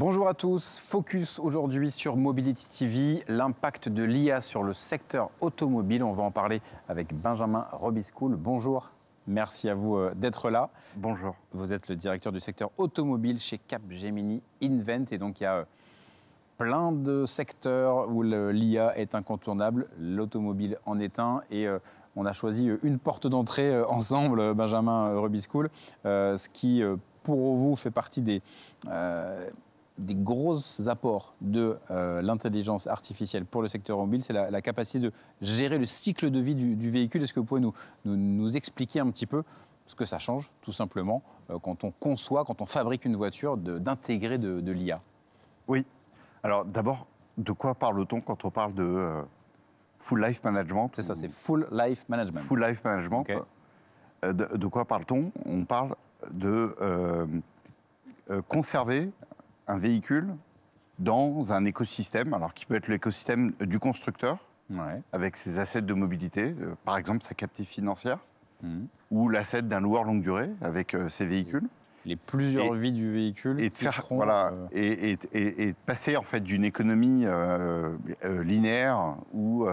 Bonjour à tous, focus aujourd'hui sur Mobility TV, l'impact de l'IA sur le secteur automobile. On va en parler avec Benjamin Robiscoul. Bonjour, merci à vous d'être là. Bonjour. Vous êtes le directeur du secteur automobile chez Capgemini Invent et donc il y a plein de secteurs où l'IA est incontournable, l'automobile en est un et on a choisi une porte d'entrée ensemble, Benjamin Robiscoul, ce qui pour vous fait partie des gros apports de l'intelligence artificielle pour le secteur automobile, c'est la capacité de gérer le cycle de vie du véhicule. Est-ce que vous pouvez nous expliquer un petit peu ce que ça change, tout simplement, quand on conçoit, quand on fabrique une voiture, d'intégrer de l'IA? Oui. Alors d'abord, de quoi parle-t-on quand on parle de full life management? C'est ça, c'est full life management. Full life management. Okay. De quoi parle-t-on? On parle de conserver un véhicule dans un écosystème, alors qui peut être l'écosystème du constructeur, avec ses assets de mobilité, par exemple sa captive financière, ou l'asset d'un loueur longue durée avec ses véhicules. Les plusieurs vies du véhicule. Et de faire, voilà, et de passer en fait d'une économie linéaire où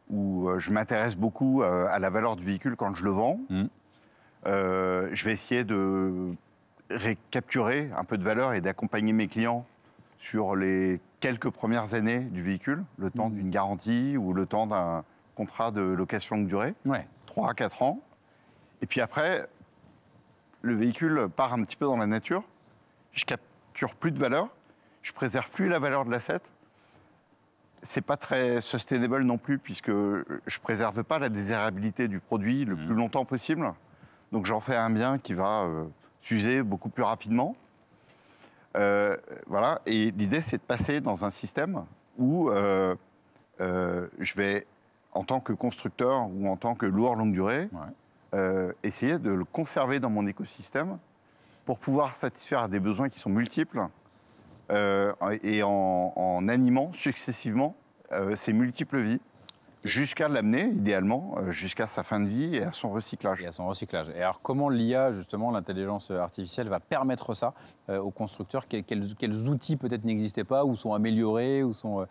je m'intéresse beaucoup à la valeur du véhicule quand je le vends. Je vais essayer de capturer un peu de valeur et d'accompagner mes clients sur les quelques premières années du véhicule, le temps d'une garantie ou le temps d'un contrat de location longue durée, 3 à 4 ans. Et puis après, le véhicule part un petit peu dans la nature, je capture plus de valeur, je préserve plus la valeur de l'asset. C'est pas très sustainable non plus, puisque je préserve pas la désirabilité du produit le plus longtemps possible. Donc j'en fais un bien qui va s'user beaucoup plus rapidement. Voilà. Et l'idée, c'est de passer dans un système où je vais, en tant que constructeur ou en tant que loueur longue durée, essayer de le conserver dans mon écosystème pour pouvoir satisfaire à des besoins qui sont multiples et en animant successivement ces multiples vies jusqu'à l'amener, idéalement, jusqu'à sa fin de vie et à son recyclage. Et à son recyclage. Et alors, comment l'IA, justement, l'intelligence artificielle, va permettre ça aux constructeurs? Quels outils peut-être n'existaient pas, ou sont améliorés, ou sont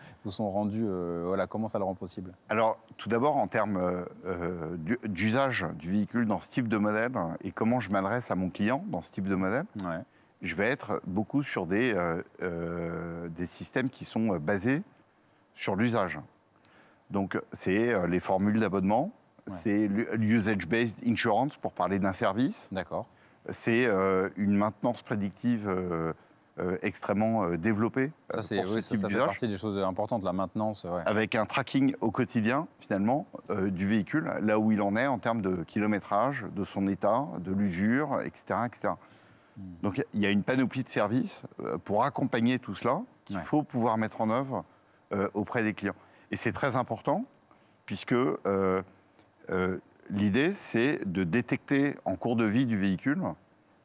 rendus, voilà, comment ça le rend possible? Alors, tout d'abord, en termes d'usage du véhicule dans ce type de modèle, et comment je m'adresse à mon client dans ce type de modèle, je vais être beaucoup sur des systèmes qui sont basés sur l'usage. Donc, c'est les formules d'abonnement, c'est l'usage-based insurance pour parler d'un service. D'accord. C'est une maintenance prédictive extrêmement développée pour ce type d'usage. Ça fait partie des choses importantes, la maintenance. Avec un tracking au quotidien, finalement, du véhicule, là où il en est en termes de kilométrage, de son état, de l'usure, etc., etc. Donc, il y a une panoplie de services pour accompagner tout cela qu'il faut pouvoir mettre en œuvre auprès des clients. Et c'est très important, puisque l'idée, c'est de détecter en cours de vie du véhicule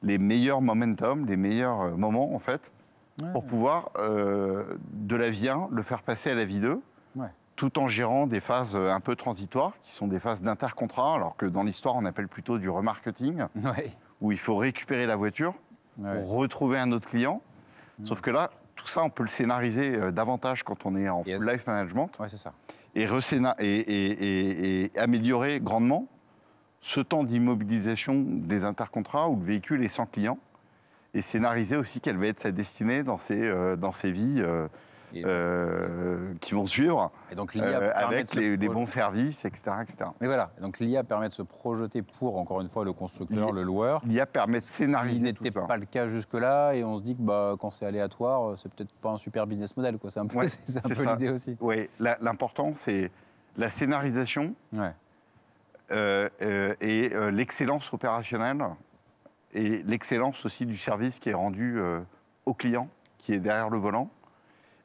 les meilleurs momentum, les meilleurs moments, en fait, pour pouvoir, de la vie 1, le faire passer à la vie 2, tout en gérant des phases un peu transitoires, qui sont des phases d'intercontrat, alors que dans l'histoire, on appelle plutôt du remarketing, où il faut récupérer la voiture pour retrouver un autre client. Sauf que là, tout ça, on peut le scénariser davantage quand on est en full life management. C'est ça. Et améliorer grandement ce temps d'immobilisation des intercontrats où le véhicule est sans client. Et scénariser aussi quelle va être sa destinée dans ces vies qui vont suivre, et donc, avec les bons services, etc., etc. Mais voilà, donc l'IA permet de se projeter pour, encore une fois, le constructeur, le loueur. L'IA permet de scénariser tout ça. Ce n'était pas le cas jusque-là, et on se dit que quand c'est aléatoire, c'est peut-être pas un super business model, quoi. C'est un peu, peu l'idée aussi. Oui, l'important, c'est la scénarisation et l'excellence opérationnelle, et l'excellence aussi du service qui est rendu au client, qui est derrière le volant,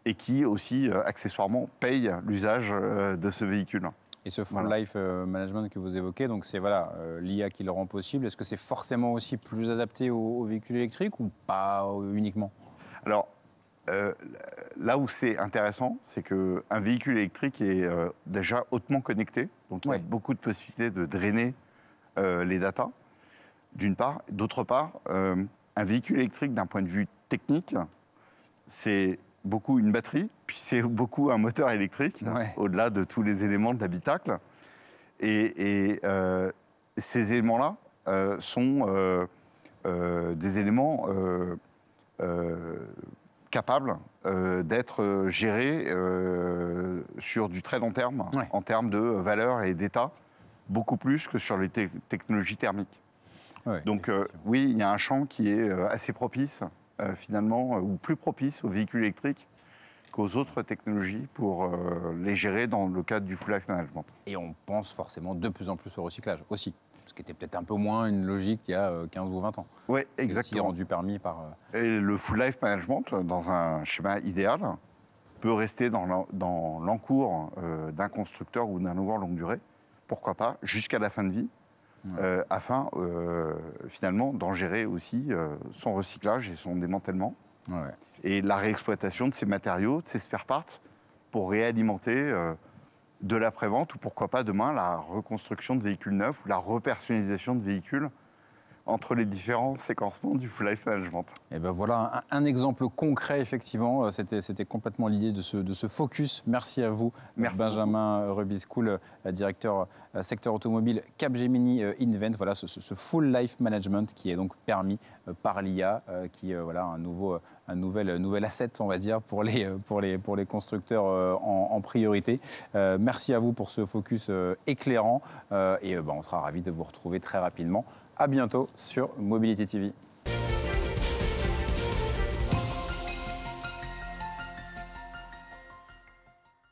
et qui aussi, accessoirement, paye l'usage de ce véhicule. Et ce full life management que vous évoquez, donc c'est l'IA qui le rend possible. Est-ce que c'est forcément aussi plus adapté aux véhicules électriques ou pas uniquement? Alors, là où c'est intéressant, c'est qu'un véhicule électrique est déjà hautement connecté. Donc, il y a beaucoup de possibilités de drainer les datas, d'une part. D'autre part, un véhicule électrique, d'un point de vue technique, c'est beaucoup une batterie, puis c'est beaucoup un moteur électrique, au-delà de tous les éléments de l'habitacle. Et ces éléments-là sont des éléments capables d'être gérés sur du très long terme, en termes de valeur et d'état, beaucoup plus que sur les technologies thermiques. Donc oui, il y a un champ qui est assez propice, finalement, ou plus propice aux véhicules électriques qu'aux autres technologies pour les gérer dans le cadre du full life management. Et on pense forcément de plus en plus au recyclage aussi, ce qui était peut-être un peu moins une logique il y a 15 ou 20 ans. Oui, exactement. C'est aussi rendu permis par... Et le full life management, dans un schéma idéal, peut rester dans l'encours d'un constructeur ou d'un loueur longue durée, pourquoi pas, jusqu'à la fin de vie, afin finalement d'en gérer aussi son recyclage et son démantèlement. Et la réexploitation de ces matériaux, de ces spare parts, pour réalimenter de l'après-vente ou pourquoi pas demain la reconstruction de véhicules neufs ou la repersonnalisation de véhicules entre les différents séquencements du full life management. Et ben voilà un exemple concret, effectivement. C'était complètement l'idée de ce focus. Merci à vous, Benjamin Rubiscoul, directeur secteur automobile Capgemini Invent. Voilà ce full life management qui est donc permis par l'IA, qui voilà un nouvel asset, on va dire, pour les constructeurs en priorité. Merci à vous pour ce focus éclairant et on sera ravis de vous retrouver très rapidement. À bientôt sur Mobility TV.